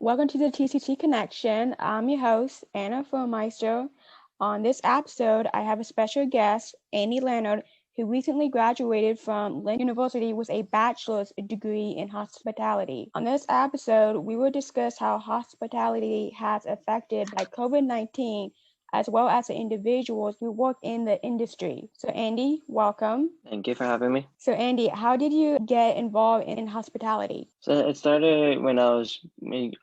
Welcome to the TCT Connection. I'm your host, Anna Fuhrmeister. On this episode, I have a special guest, Leonard, who recently graduated from Leonard University with a bachelor's degree in hospitality. On this episode, we will discuss how hospitality has affected by COVID-19, as well as the individuals who work in the industry. So Andy, welcome. Thank you for having me. So Andy, how did you get involved in hospitality? So it started when I was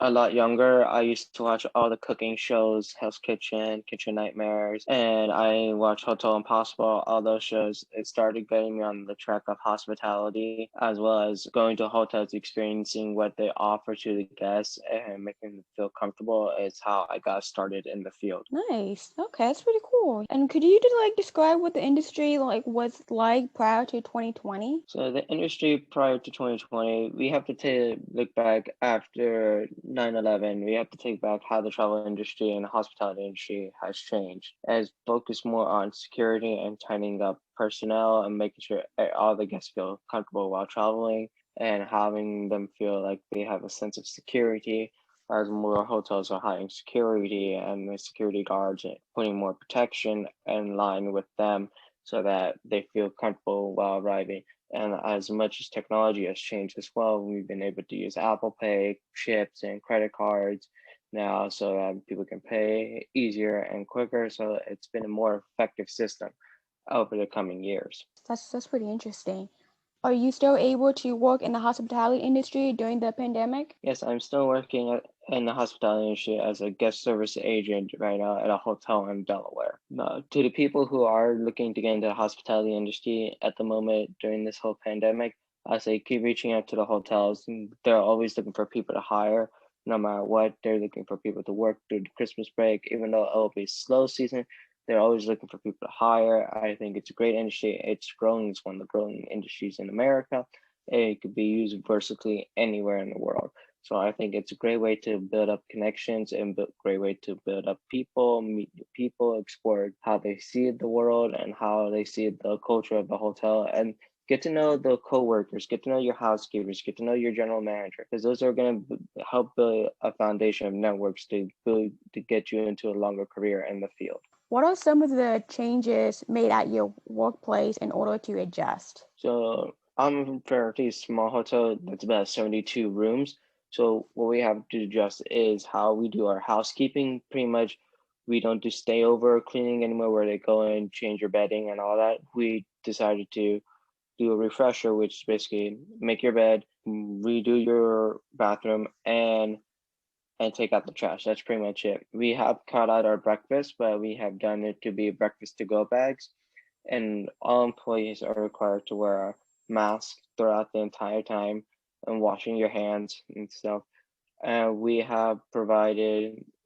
a lot younger. I used to watch all the cooking shows, Hell's Kitchen, Kitchen Nightmares, and I watched Hotel Impossible, all those shows. It started getting me on the track of hospitality, as well as going to hotels, experiencing what they offer to the guests and making them feel comfortable is how I got started in the field. Nice. Okay, that's pretty cool. And could you describe what the industry was like prior to 2020? So the industry prior to 2020, we have to look back after 9/11. We have to take back how the travel industry and the hospitality industry has changed. As focused more on security and tightening up personnel and making sure all the guests feel comfortable while traveling and having them feel like they have a sense of security. As more hotels are hiring security and the security guards and putting more protection in line with them so that they feel comfortable while arriving. And as much as technology has changed as well, we've been able to use Apple Pay, chips, and credit cards now so that people can pay easier and quicker. So it's been a more effective system over the coming years. That's pretty interesting. Are you still able to work in the hospitality industry during the pandemic? Yes, I'm still working in the hospitality industry as a guest service agent right now at a hotel in Delaware. To the people who are looking to get into the hospitality industry at the moment during this whole pandemic, I say keep reaching out to the hotels. They're always looking for people to hire, no matter what. They're looking for people to work through the Christmas break, even though it'll be slow season. They're always looking for people to hire. I think it's a great industry. It's growing. It's one of the growing industries in America. It could be used versatilely anywhere in the world. So I think it's a great way to build up connections and great way to build up people, meet new people, explore how they see the world and how they see the culture of the hotel, and get to know the coworkers, get to know your housekeepers, get to know your general manager, because those are going to help build a foundation of networks to get you into a longer career in the field. What are some of the changes made at your workplace in order to adjust? So I'm a fairly small hotel that's about 72 rooms. So what we have to adjust is how we do our housekeeping. Pretty much, we don't do stay over cleaning anymore where they go in, change your bedding and all that. We decided to do a refresher, which is basically make your bed, redo your bathroom, and take out the trash. That's pretty much it. We have cut out our breakfast, but we have done it to be breakfast to go bags. And all employees are required to wear a mask throughout the entire time and washing your hands and stuff. And we're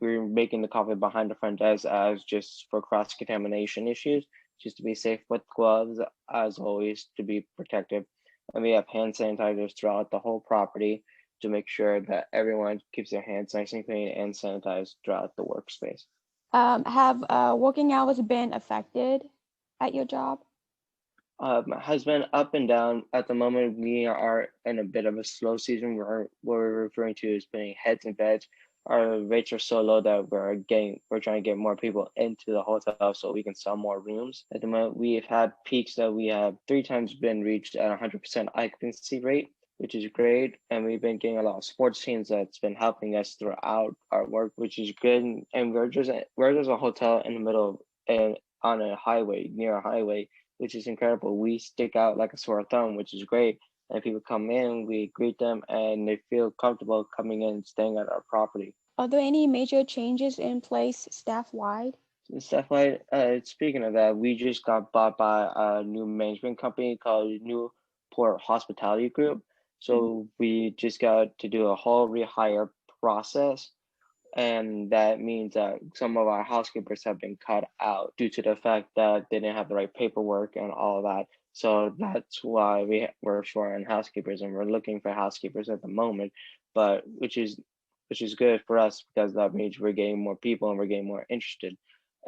making the coffee behind the front desk as just for cross contamination issues, just to be safe with gloves, as always, to be protective. And we have hand sanitizers throughout the whole property to make sure that everyone keeps their hands nice and clean and sanitized throughout the workspace. Have working hours been affected at your job? Has been up and down. At the moment, we are in a bit of a slow season. What we're referring to as being heads and beds. Our rates are so low that we're trying to get more people into the hotel so we can sell more rooms. At the moment, we've had peaks that we have 3 times been reached at 100% occupancy rate, which is great. And we've been getting a lot of sports teams that's been helping us throughout our work, which is good. And we're just a hotel in the middle and on a highway, near a highway, which is incredible. We stick out like a sore thumb, which is great. And people come in, we greet them, and they feel comfortable coming in and staying at our property. Are there any major changes in place staff-wide? Staff-wide, speaking of that, we just got bought by a new management company called Newport Hospitality Group. So we just got to do a whole rehire process. And that means that some of our housekeepers have been cut out due to the fact that they didn't have the right paperwork and all of that. So that's why we're short on housekeepers, and we're looking for housekeepers at the moment. But which is good for us because that means we're getting more people and we're getting more interested.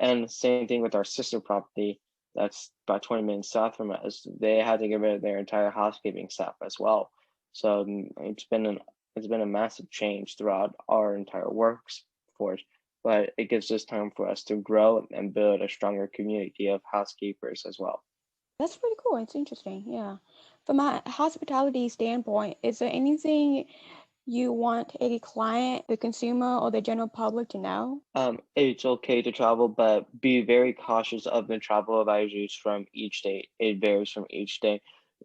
And same thing with our sister property that's about 20 minutes south from us. They had to get rid of their entire housekeeping staff as well. So it's been It's been a massive change throughout our entire workforce, but it gives us time for us to grow and build a stronger community of housekeepers as well. That's pretty cool. It's interesting. Yeah. From a hospitality standpoint, is there anything you want a client, the consumer, or the general public to know? It's okay to travel, but be very cautious of the travel advisories from each state. It varies from each state.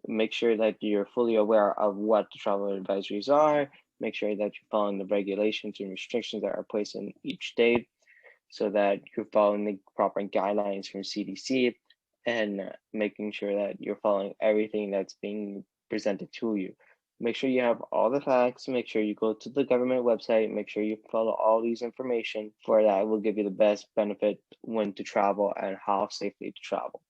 Make sure that you're fully aware of what the travel advisories are. Make sure that you're following the regulations and restrictions that are placed in each state so that you're following the proper guidelines from CDC and making sure that you're following everything that's being presented to you. Make sure you have all the facts, make sure you go to the government website, make sure you follow all these information for that will give you the best benefit when to travel and how safely to travel.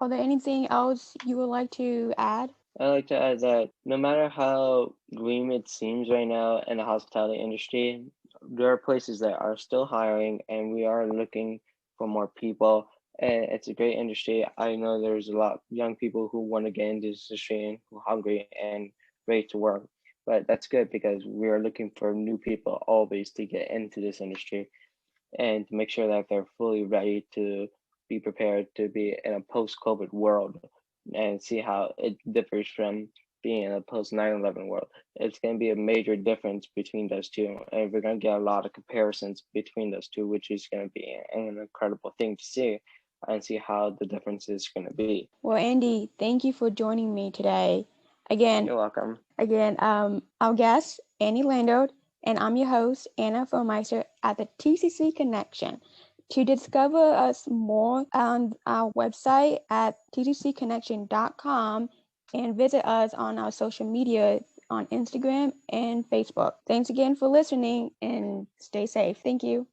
Are there anything else you would like to add? I like to add that no matter how grim it seems right now in the hospitality industry, there are places that are still hiring and we are looking for more people. And it's a great industry. I know there's a lot of young people who want to get into this industry and who are hungry and ready to work. But that's good because we are looking for new people always to get into this industry and to make sure that they're fully ready to be prepared to be in a post-COVID world and see how it differs from being in a post 9/11 world. It's going to be a major difference between those two, and we're going to get a lot of comparisons between those two, which is going to be an incredible thing to see and see how the difference is going to be. Well, Andy, thank you for joining me today. Again, You're welcome. our guest, Annie Leonard, and I'm your host, Anna Fuhrmeister at the TCC Connection. To discover us more on our website at tccconnection.com and visit us on our social media on Instagram and Facebook. Thanks again for listening and stay safe. Thank you.